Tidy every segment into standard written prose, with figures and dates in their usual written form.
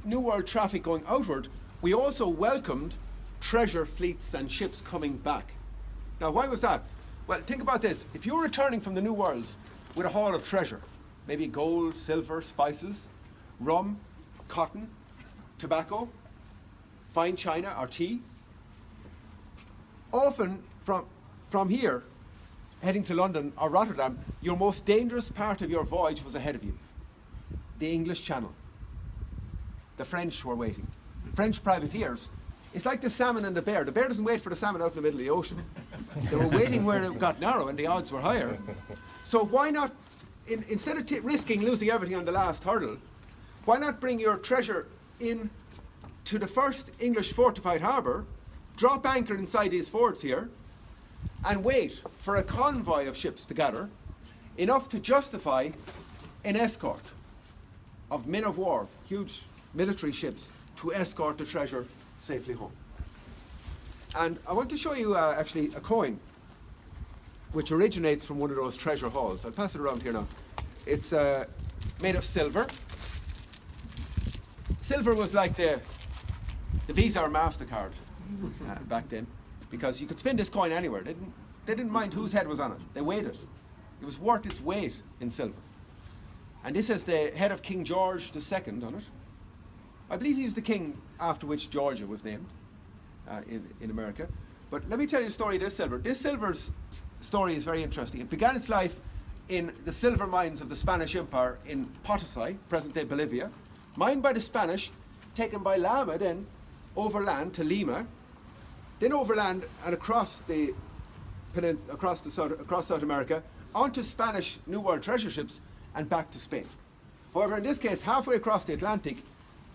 New World traffic going outward, we also welcomed treasure fleets and ships coming back. Now, why was that? Well, think about this. If you're returning from the New Worlds with a haul of treasure, maybe gold, silver, spices, rum, cotton, tobacco, fine china or tea, often from here, heading to London or Rotterdam, your most dangerous part of your voyage was ahead of you. The English Channel. The French were waiting. French privateers. It's like the salmon and the bear. The bear doesn't wait for the salmon out in the middle of the ocean. They were waiting where it got narrow and the odds were higher. So why not, instead of risking losing everything on the last hurdle, why not bring your treasure in to the first English fortified harbour, drop anchor inside these forts here, and wait for a convoy of ships to gather, enough to justify an escort of men of war, huge military ships, to escort the treasure safely home. And I want to show you actually a coin which originates from one of those treasure hauls. I'll pass it around here now. It's made of silver. Silver was like the Visa or MasterCard back then, because you could spin this coin anywhere. They didn't mind whose head was on it. They weighed it. It was worth its weight in silver. And this has the head of King George II on it. I believe he's the king after which Georgia was named in America. But let me tell you the story of this silver. This silver's story is very interesting. It began its life in the silver mines of the Spanish Empire in Potosí, present-day Bolivia, mined by the Spanish, taken by Lima then overland to Lima, then overland and across South America, onto Spanish New World treasure ships and back to Spain. However, in this case, halfway across the Atlantic,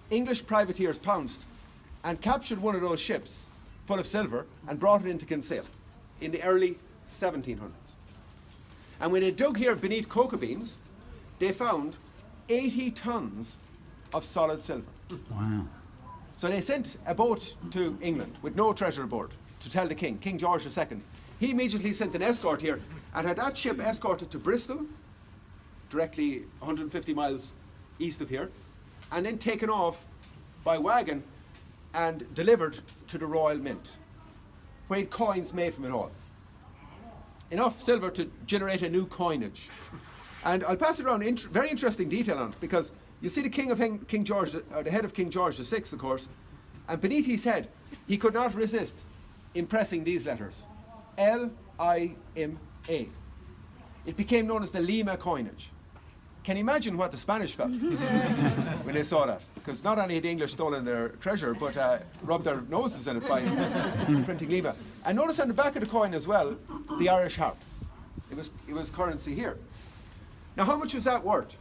English privateers pounced and captured one of those ships full of silver and brought it into Kinsale in the early 1700s. And when they dug here beneath cocoa beans, they found 80 tons of solid silver. Wow. So they sent a boat to England with no treasure aboard to tell the king, King George II. He immediately sent an escort here and had that ship escorted to Bristol, directly 150 miles east of here, and then taken off by wagon and delivered to the Royal Mint, where he had coins made from it all. Enough silver to generate a new coinage. And I'll pass it around, very interesting detail on it, because you see the King George, or the head of King George VI, of course, and beneath his head, he could not resist impressing these letters, L-I-M-A. It became known as the Lima coinage. Can you imagine what the Spanish felt when they saw that? Because not only had the English stolen their treasure, but rubbed their noses in it by printing Lima. And notice on the back of the coin as well, the Irish harp. It was currency here. Now, how much was that worth?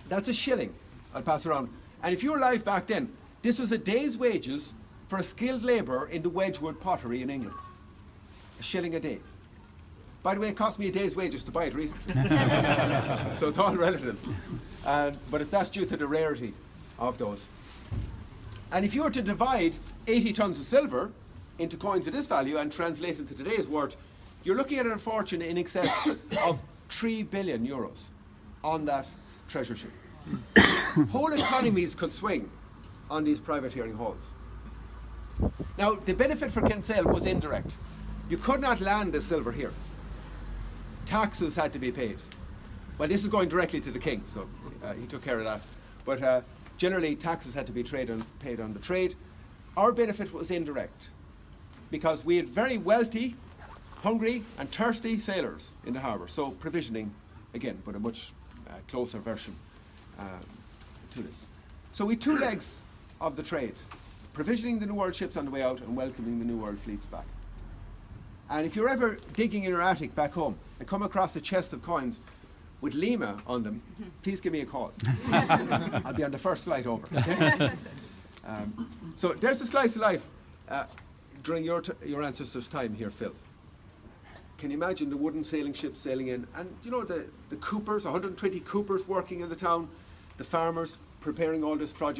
That's a shilling. I'll pass around. And if you were alive back then, this was a day's wages for a skilled labourer in the Wedgwood pottery in England. A shilling a day. By the way, it cost me a day's wages to buy it recently. So it's all relative. But that's due to the rarity of those. And if you were to divide 80 tons of silver into coins of this value and translate it to today's worth, you're looking at a fortune in excess of 3 billion euros on that treasure ship. Whole economies could swing on these privateering hauls. Now, the benefit for Kinsale was indirect. You could not land the silver here. Taxes had to be paid. Well, this is going directly to the king, so he took care of that. But generally, taxes had to be paid on the trade. Our benefit was indirect, because we had very wealthy, hungry and thirsty sailors in the harbour. So provisioning, again, but a much closer version to this. So we had two legs of the trade: provisioning the New World ships on the way out and welcoming the New World fleets back. And if you're ever digging in your attic back home and come across a chest of coins with Lima on them, please give me a call. I'll be on the first flight over. Okay? So there's a slice of life during your ancestors' time here, Phil. Can you imagine the wooden sailing ships sailing in? And you know, the coopers, 120 coopers working in the town, the farmers preparing all this produce.